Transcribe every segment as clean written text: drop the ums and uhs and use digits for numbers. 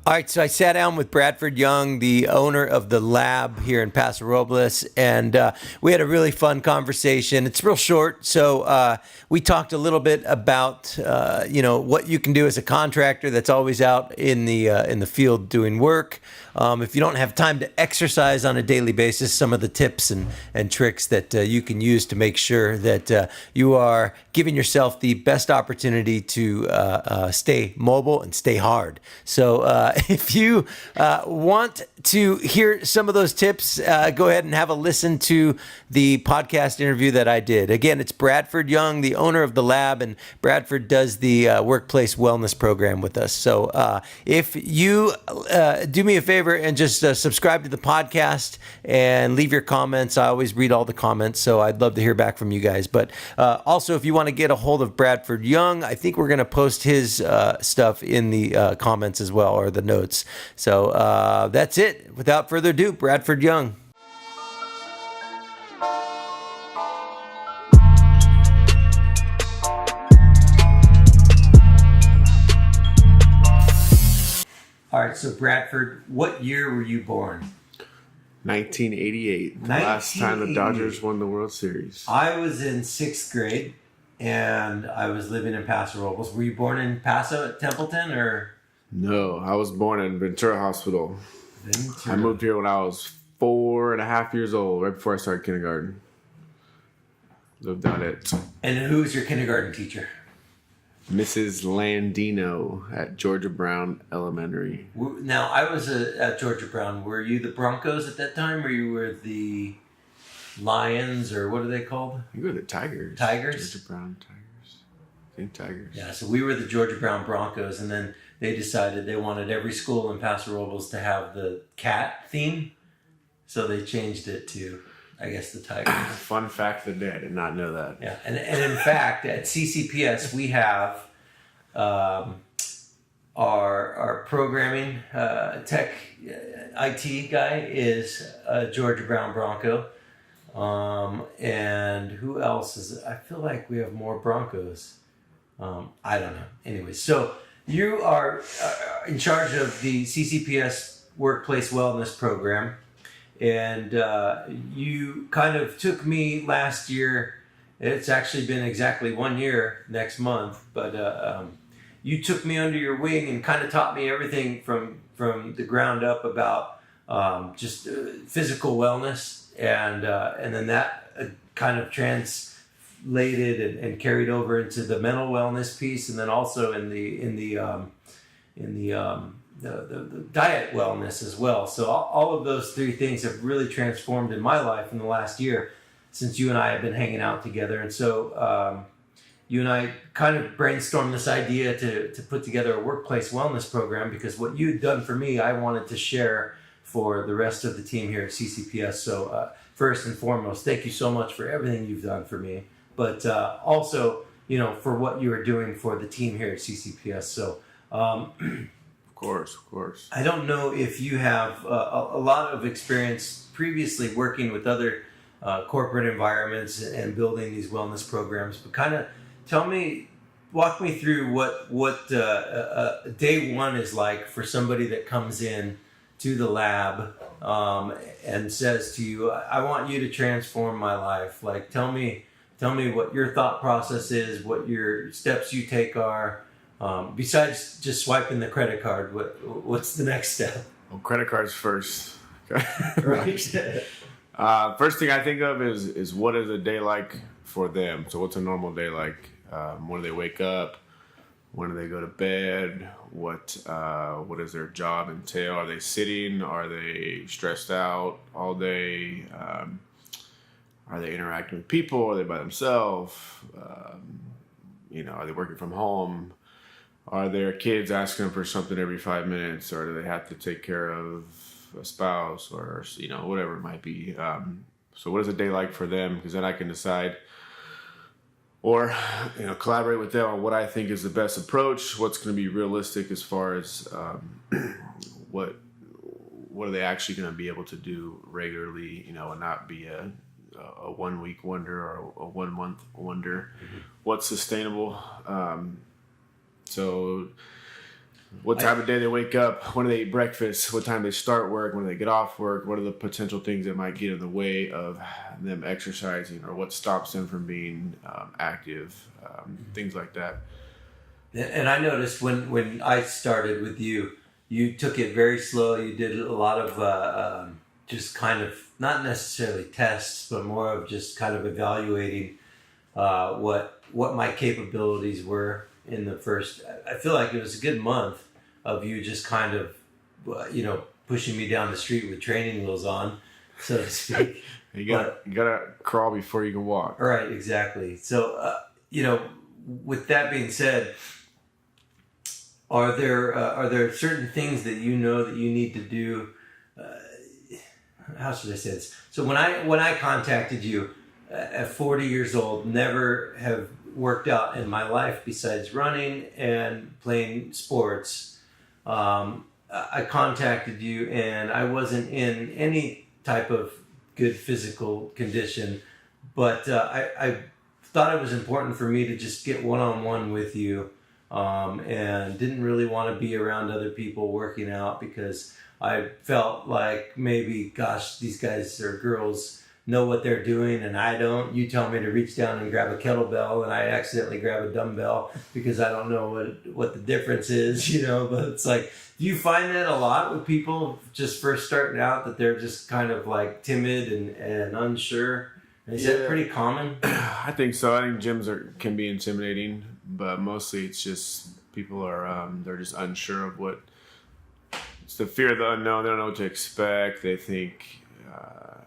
All right, so I sat down with Bradford Young, the owner of the lab here in Paso Robles, and we had a really fun conversation. It's real short, so we talked a little bit about what you can do as a contractor that's always out in the field doing work. If you don't have time to exercise on a daily basis, some of the tips and tricks that you can use to make sure that you are giving yourself the best opportunity to stay mobile and stay hard. So if you want to hear some of those tips, go ahead and have a listen to the podcast interview that I did. Again, it's Bradford Young, the owner of the lab, and Bradford does the workplace wellness program with us. So if you do me a favor and just subscribe to the podcast and leave your comments. I always read all the comments, so I'd love to hear back from you guys. But also, if you want to get a hold of Bradford Young, I think we're going to post his stuff in the comments as well, or the notes. So that's it. Without further ado, Bradford Young. All right, so Bradford, what year were you born? 1988, the last time the Dodgers won the World Series. I was in 6th grade, and I was living in Paso Robles. Were you born in Paso at Templeton, or? No, I was born in Ventura Hospital. Ventura. I moved here when I was 4.5 years old, right before I started kindergarten. Lived on it. And who was your kindergarten teacher? Mrs. Landino at Georgia Brown Elementary. Now, I was at Georgia Brown. Were you the Broncos at that time, or you were the Lions, or what are they called? You were the Tigers. Tigers? Georgia Brown Tigers. I think Tigers. Yeah, so we were the Georgia Brown Broncos, and then they decided they wanted every school in Paso Robles to have the cat theme, so they changed it to, I guess, the Tigers. Fun fact of the day. I did not know that. Yeah, and in fact, at CCPS, we have our programming tech IT guy is a Georgia Brown Bronco. And who else is it? I feel like we have more Broncos. I don't know. Anyways, so you are in charge of the CCPS Workplace Wellness Program. And you kind of took me last year. It's actually been exactly 1 year next month. But you took me under your wing and kind of taught me everything from the ground up about just physical wellness. And then that kind of translated and carried over into the mental wellness piece. And then also in the diet wellness as well. So all of those three things have really transformed in my life in the last year since you and I have been hanging out together. And so you and I kind of brainstormed this idea to put together a workplace wellness program, because what you'd done for me, I wanted to share for the rest of the team here at CCPS. So first and foremost, thank you so much for everything you've done for me, but also, for what you are doing for the team here at CCPS. So Of course. I don't know if you have a lot of experience previously working with other corporate environments and building these wellness programs, but kind of walk me through what day one is like for somebody that comes in to the lab and says to you, I want you to transform my life. Like, tell me what your thought process is, what your steps you take are. Besides just swiping the credit card, what's the next step? Well, credit cards first. Right. First thing I think of is what is a day like for them? So what's a normal day like? When do they wake up? When do they go to bed? What does their job entail? Are they sitting? Are they stressed out all day? Are they interacting with people? Are they by themselves? Are they working from home? Are their kids asking them for something every 5 minutes, or do they have to take care of a spouse, or whatever it might be? So what is a day like for them? Because then I can decide, or collaborate with them on what I think is the best approach. What's going to be realistic as far as what are they actually going to be able to do regularly? And not be a 1 week wonder or a 1 month wonder. Mm-hmm. What's sustainable? So what time of day they wake up, when do they eat breakfast, what time they start work, when do they get off work, what are the potential things that might get in the way of them exercising, or what stops them from being active, things like that. And I noticed when I started with you, you took it very slow. You did a lot of just kind of not necessarily tests, but more of just kind of evaluating what my capabilities were in the first. I feel like it was a good month of you just kind of pushing me down the street with training wheels on, so to speak. You gotta crawl before you can walk. Right, exactly. So with that being said, are there certain things that you know that you need to do? How should I say this? So when I contacted you at 40 years old, never have worked out in my life besides running and playing sports. I contacted you and I wasn't in any type of good physical condition, but I thought it was important for me to just get one-on-one with you, and didn't really want to be around other people working out because I felt like maybe, gosh, these guys or girls know what they're doing and I don't. You tell me to reach down and grab a kettlebell and I accidentally grab a dumbbell because I don't know what the difference is, but it's like, do you find that a lot with people just first starting out, that they're just kind of like timid and unsure? Is that pretty common? I think so. I think gyms can be intimidating, but mostly it's just people are they're just unsure of what. It's the fear of the unknown. They don't know what to expect. They think, a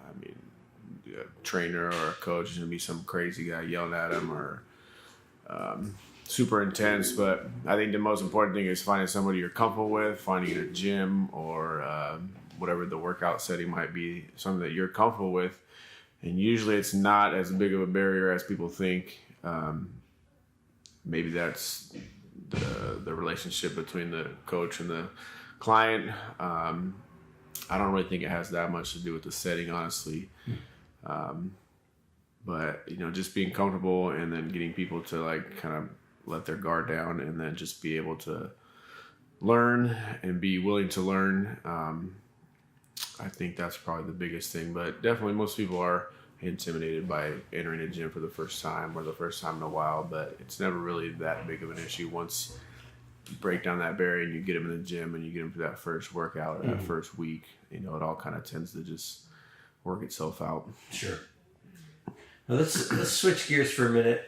trainer or a coach is going to be some crazy guy yelling at them or super intense. But I think the most important thing is finding somebody you're comfortable with, finding a gym or whatever the workout setting might be, something that you're comfortable with. And usually it's not as big of a barrier as people think. Maybe that's the relationship between the coach and the client. I don't really think it has that much to do with the setting, honestly. But just being comfortable and then getting people to like kind of let their guard down and then just be able to learn and be willing to learn. I think that's probably the biggest thing, but definitely most people are intimidated by entering a gym for the first time or the first time in a while, but it's never really that big of an issue once you break down that barrier and you get them in the gym and you get them to that first workout or that first week. It all kind of tends to just work itself out. Sure. Now let's switch gears for a minute.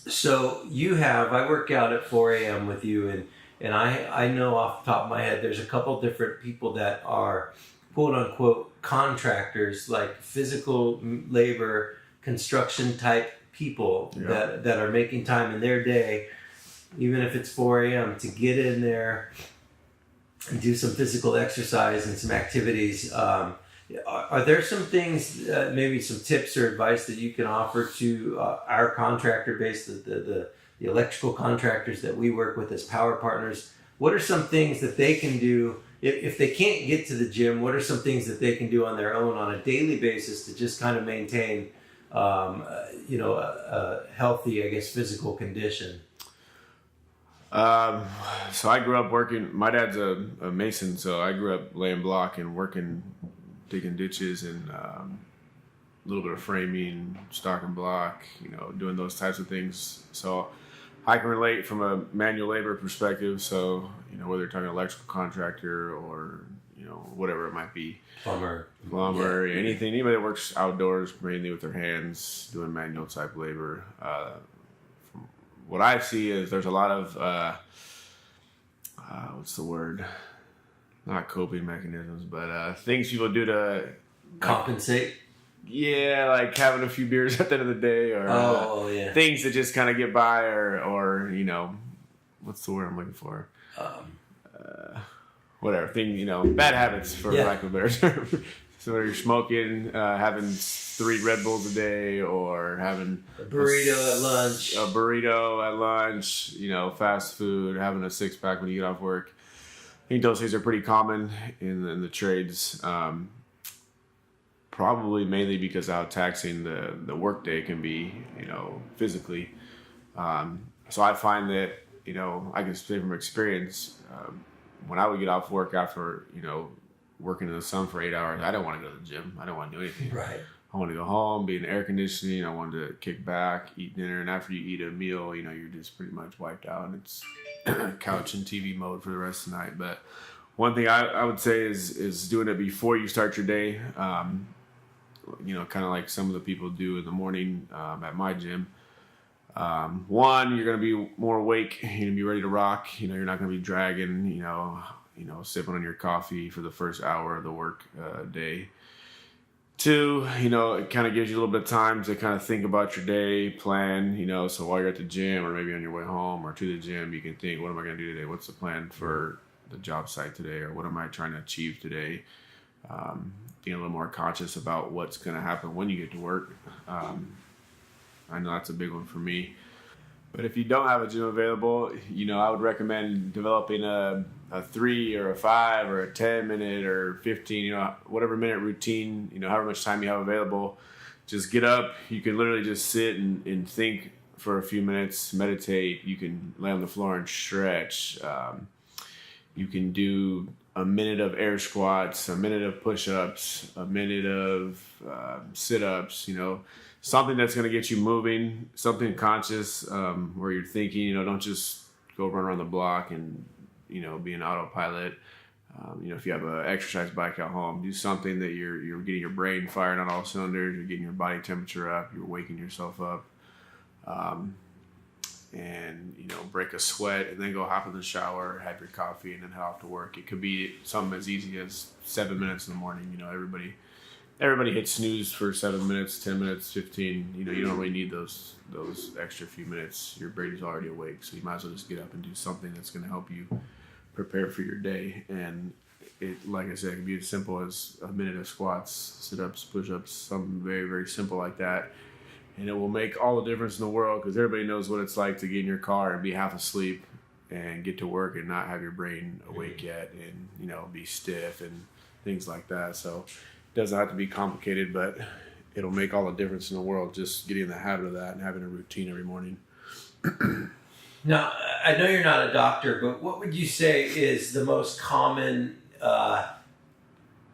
So I work out at 4 a.m. with you, and I know off the top of my head there's a couple different people that are quote unquote contractors, like physical labor, construction type people that are making time in their day, even if it's 4 a.m. to get in there and do some physical exercise and some activities. Are there some things, maybe some tips or advice that you can offer to our contractor base, the electrical contractors that we work with as power partners? What are some things that they can do if they can't get to the gym? What are some things that they can do on their own on a daily basis to just kind of maintain, a healthy, I guess, physical condition? So I grew up working. My dad's a mason, so I grew up laying block and working, digging ditches and a little bit of framing, stock and block, doing those types of things. So I can relate from a manual labor perspective. So, whether you're talking electrical contractor or, whatever it might be. Plumber, anything, anybody that works outdoors mainly with their hands, doing manual type labor. From what I see is there's a lot of, what's the word? Not coping mechanisms, but things people do to compensate. Like having a few beers at the end of the day, or things that just kind of get by, or what's the word I'm looking for? Whatever thing, bad habits for lack of a better term. So you're smoking, having 3 Red Bulls a day, or having a burrito at lunch. Fast food, having a 6-pack when you get off work. I think those things are pretty common in the trades. Probably mainly because how taxing the workday can be, physically. So I find that I can say from experience, when I would get off work after, working in the sun for 8 hours, I don't want to go to the gym. I don't want to do anything. Right. I want to go home, be in air conditioning. I wanted to kick back, eat dinner. And after you eat a meal, you're just pretty much wiped out. And it's couch and TV mode for the rest of the night. But one thing I would say is doing it before you start your day. Kind of like some of the people do in the morning at my gym. One, you're going to be more awake. You're going to be ready to rock. You're not going to be dragging, sipping on your coffee for the first hour of the work day. Two, it kind of gives you a little bit of time to kind of think about your day, plan, so while you're at the gym or maybe on your way home or to the gym, you can think, what am I going to do today? What's the plan for the job site today? Or what am I trying to achieve today? Being a little more conscious about what's going to happen when you get to work. I know that's a big one for me. But if you don't have a gym available, I would recommend developing a 3 or a 5 or a 10 minute or 15, whatever minute routine, however much time you have available. Just get up. You can literally just sit and think for a few minutes, meditate. You can lay on the floor and stretch. You can do a minute of air squats, a minute of push-ups, a minute of sit-ups, something that's going to get you moving, something conscious where you're thinking, don't just go run around the block and, be an autopilot. If you have an exercise bike at home, do something that you're getting your brain firing on all cylinders, you're getting your body temperature up, you're waking yourself up. And break a sweat and then go hop in the shower, have your coffee, and then head off to work. It could be something as easy as 7 minutes in the morning. Everybody hits snooze for 7 minutes, 10 minutes, 15. You don't really need those extra few minutes. Your brain is already awake, so you might as well just get up and do something that's going to help you prepare for your day. And it, like I said, it can be as simple as a minute of squats, sit-ups, push-ups, something very, very simple like that. And it will make all the difference in the world, because everybody knows what it's like to get in your car and be half asleep and get to work and not have your brain awake yet and, be stiff and things like that. So it doesn't have to be complicated, but it'll make all the difference in the world just getting in the habit of that and having a routine every morning. Now, I know you're not a doctor, but what would you say is the most common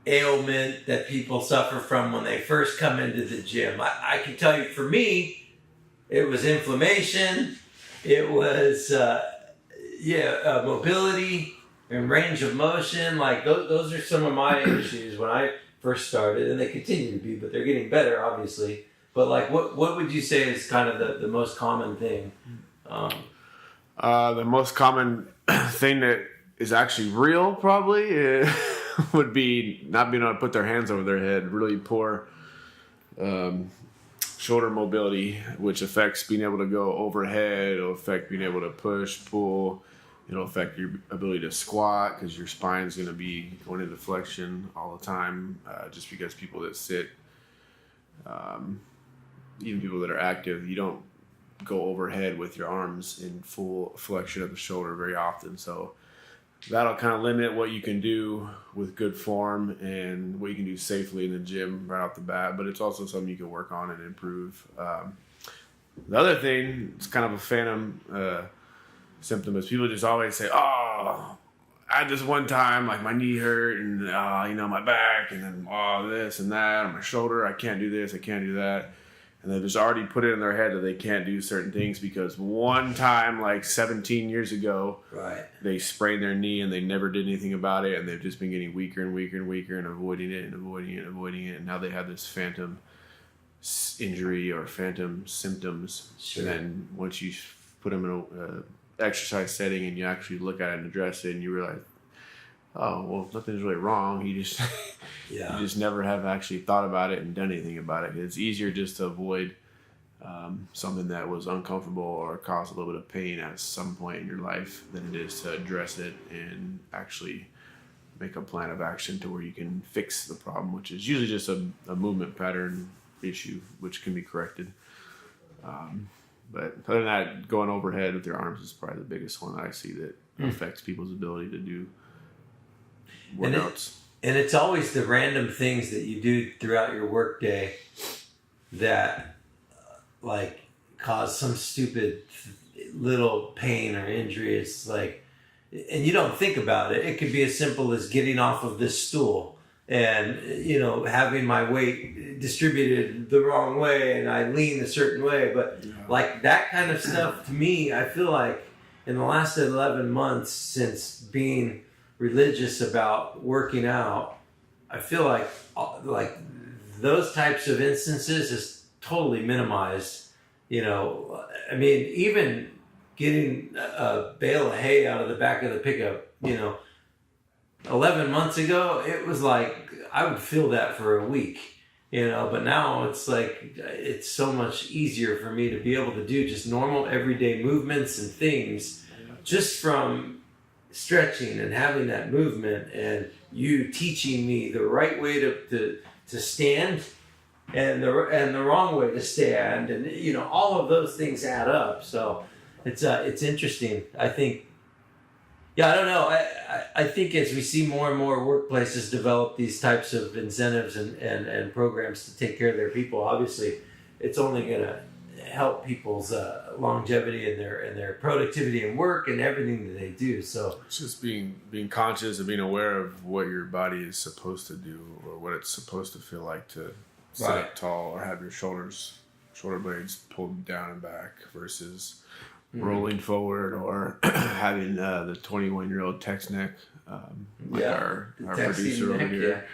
ailment that people suffer from when they first come into the gym? I can tell you, for me, it was inflammation. It was, mobility and range of motion. Like those are some of my issues when I first started, and they continue to be, but they're getting better, obviously. But like, what would you say is kind of the most common thing? The most common thing that is actually real, probably, would be not being able to put their hands over their head. Really poor shoulder mobility, which affects being able to go overhead. It'll affect being able to push, pull. It'll affect your ability to squat, because your spine's going to be going into flexion all the time, just because people that sit, even people that are active, you don't go overhead with your arms in full flexion of the shoulder very often. So that'll kind of limit what you can do with good form and what you can do safely in the gym right off the bat. But it's also something you can work on and improve. The other thing, it's kind of a phantom symptom, is people just always say, "Oh, I had this one time, like my knee hurt, and my back, and then this and that, or my shoulder. I can't do this, I can't do that." And they've just already put it in their head that they can't do certain things because one time, like 17 years ago, Right, they sprained their knee and they never did anything about it, and they've just been getting weaker and weaker and weaker and avoiding it and avoiding it and avoiding it. And now they have this phantom injury or phantom symptoms. Sure. And then once you put them in a exercise setting and you actually look at it and address it, and you realize, oh, well, nothing's really wrong. You just you just never have actually thought about it and done anything about it. It's easier just to avoid something that was uncomfortable or caused a little bit of pain at some point in your life than it is to address it and actually make a plan of action to where you can fix the problem, which is usually just a movement pattern issue, which can be corrected. But other than that, going overhead with your arms is probably the biggest one that I see that affects people's ability to do workouts. And it's always the random things that you do throughout your workday that cause some stupid, little pain or injury, it's like, and you don't think about it. It could be as simple as getting off of this stool and, having my weight distributed the wrong way and I lean a certain way. But like that kind of stuff, to me, I feel like in the last 11 months since being religious about working out, I feel like those types of instances is totally minimized. I mean, even getting a bale of hay out of the back of the pickup, 11 months ago, it was like I would feel that for a week, but now it's like it's so much easier for me to be able to do just normal everyday movements and things just from stretching and having that movement, and you teaching me the right way to stand and the wrong way to stand, and all of those things add up. So it's interesting. I think, I don't know. I think as we see more and more workplaces develop these types of incentives and programs to take care of their people, obviously it's only going to help people's longevity and their productivity and work and everything that they do. So it's just being conscious and being aware of what your body is supposed to do or what it's supposed to feel like to sit up tall or have your shoulder blades pulled down and back versus rolling forward or having the 21-year-old text neck, our producer over here.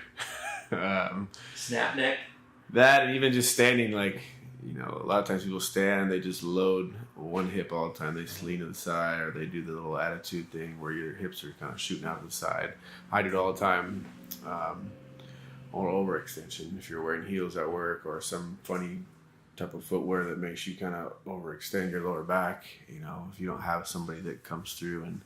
Snap neck. That, and even just standing, like, a lot of times people stand, they just load one hip all the time. They just lean to the side, or they do the little attitude thing where your hips are kind of shooting out to the side. I do it all the time. Or overextension if you're wearing heels at work, or some funny type of footwear that makes you kind of overextend your lower back. If you don't have somebody that comes through and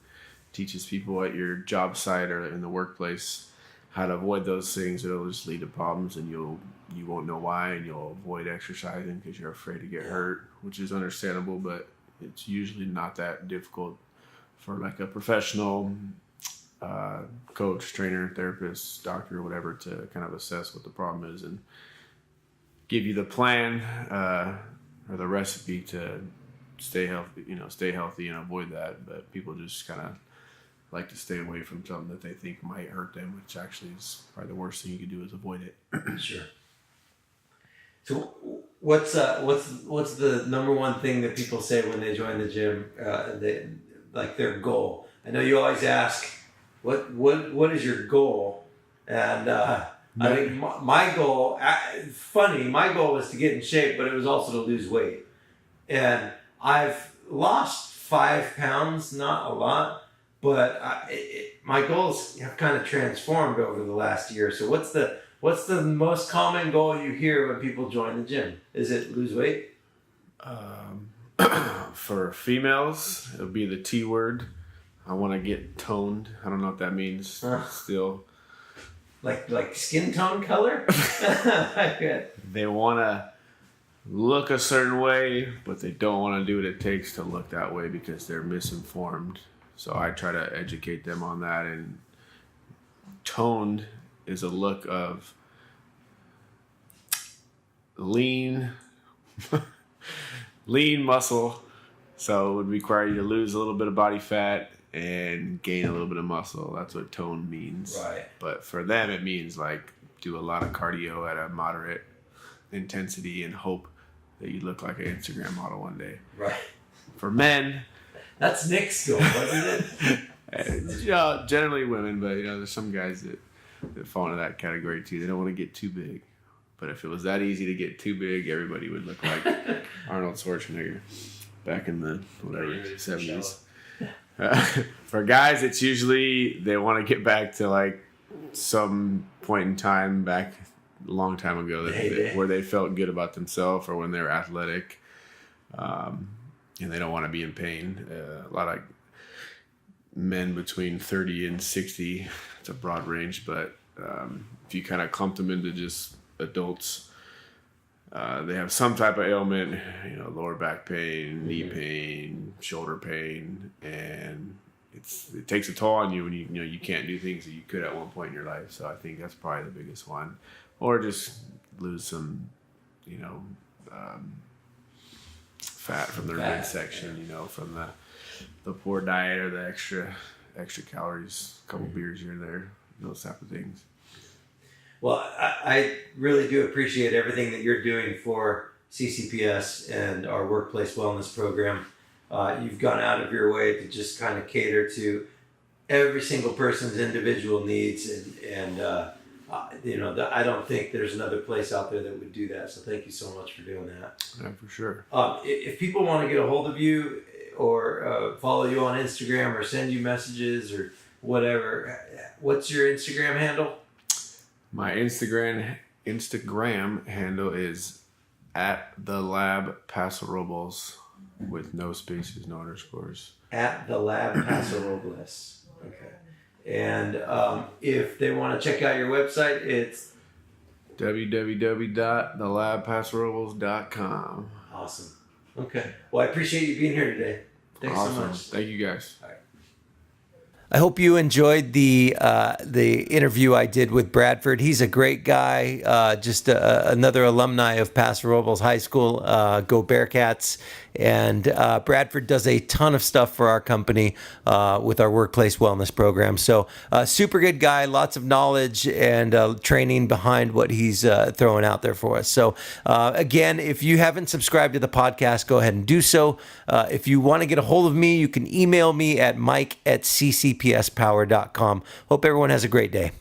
teaches people at your job site or in the workplace how to avoid those things, it'll just lead to problems, and you won't know why, and you'll avoid exercising because you're afraid to get hurt, which is understandable, but it's usually not that difficult for like a professional coach, trainer, therapist, doctor, whatever, to kind of assess what the problem is and give you the plan or the recipe to stay healthy and avoid that. But people just kind of like to stay away from something that they think might hurt them, which actually is probably the worst thing you could do is avoid it. Sure. So what's the number one thing that people say when they join the gym? Their goal. I know you always ask, what is your goal? And I think my goal, my goal was to get in shape, but it was also to lose weight. And I've lost 5 pounds, not a lot, but my goals have kind of transformed over the last year. So what's the most common goal you hear when people join the gym? Is it lose weight? For females, it would be the T word. I want to get toned. I don't know what that means still. Like skin tone color? They want to look a certain way, but they don't want to do what it takes to look that way because they're misinformed. So I try to educate them on that. And toned is a look of lean muscle. So it would require you to lose a little bit of body fat and gain a little bit of muscle. That's what tone means. Right. But for them, it means like do a lot of cardio at a moderate intensity and hope that you look like an Instagram model one day. Right. For men, that's Nick's goal, wasn't it? Generally women, but there's some guys that fall into that category too. They don't want to get too big. But if it was that easy to get too big, everybody would look like Arnold Schwarzenegger back in the 70s. For guys, it's usually they want to get back to like some point in time back a long time ago where they felt good about themselves or when they were athletic, and they don't want to be in pain. A lot of men between 30 and 60, it's a broad range, but if you kind of clump them into just adults, they have some type of ailment, lower back pain, knee pain, shoulder pain, and it takes a toll on you when you can't do things that you could at one point in your life. So I think that's probably the biggest one, or just lose some, fat from their midsection, you know, from the poor diet or the extra calories, a couple beers here and there, those type of things. Well, I really do appreciate everything that you're doing for CCPS and our workplace wellness program. You've gone out of your way to just kind of cater to every single person's individual needs, and I don't think there's another place out there that would do that. So thank you so much for doing that. Yeah, for sure. If people want to get a hold of you or follow you on Instagram or send you messages or whatever, what's your Instagram handle? My Instagram handle is at the lab Paso Robles with no spaces, no underscores. At the lab Paso Robles. Okay. And if they want to check out your website, it's www.thelabpasorobles.com. Awesome. Okay. Well, I appreciate you being here today. Thanks so much. Thank you, guys. All right. I hope you enjoyed the interview I did with Bradford. He's a great guy, just another alumni of Paso Robles High School. Go Bearcats! And Bradford does a ton of stuff for our company with our workplace wellness program. So super good guy, lots of knowledge and training behind what he's throwing out there for us. So again, if you haven't subscribed to the podcast, go ahead and do so. If you want to get a hold of me, you can email me at mike@ccpspower.com. Hope everyone has a great day.